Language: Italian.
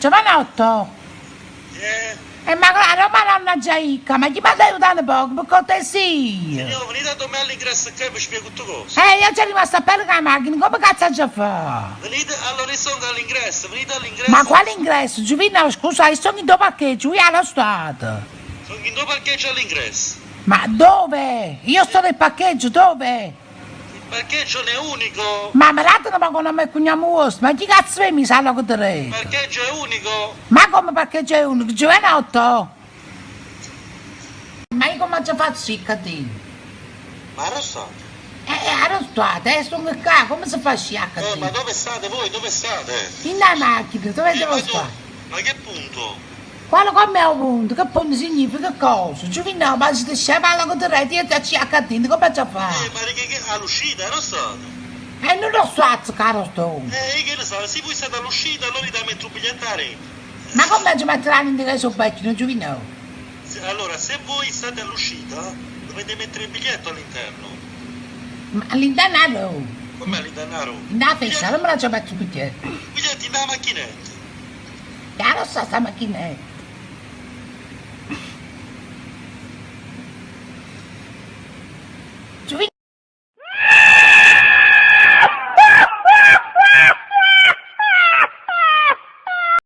Giovanotto? Ma claro, ma nonna Giaica, ma chi mi stai aiutando poco, per cortesia? Signore, venite da me all'ingresso che vi spiego tutto cosa. Io ci rimasto a perdere la macchina, come cazzo già fa? Venite, allora io sono all'ingresso, venite all'ingresso. Ma quale ingresso? Giovino, scusa, io sono in tuo parcheggio, io allo Stato. Sono in due parcheggio all'ingresso. Ma dove? Io sto nel parcheggio, dove? Il parcheggio è unico. Ma me l'ha dato con me cugniamo, ma chi cazzo è mi sa lo che te Il parcheggio è unico. Ma come parcheggio è unico? Giovanotto? Ma io come ci faccio i cattivi? Ma arrostate. Arrestate, sono qua, come si fa a sciacca? Ma dove state voi? Dove state? In la macchina, dove devo stare? Ma che punto? Quale come è un punto? Che punto significa cosa? Giovino, ma se ti sceva la coteretta, io ti acciacca come ci fa? Ma che all'uscita, arrostate? Non lo so, caro sto. Io che ne so, se voi state all'uscita, allora ti metto un bigliettare. Ma come ci metteranno in indirizzo becchino, Giovino? Allora, se voi state all'uscita, dovete mettere il biglietto all'interno. Ma all'interno? Com'è all'interno? No, pensa, non me la ci metto il biglietto. Biglietti nella macchinetta. Lo so, sta macchinetta.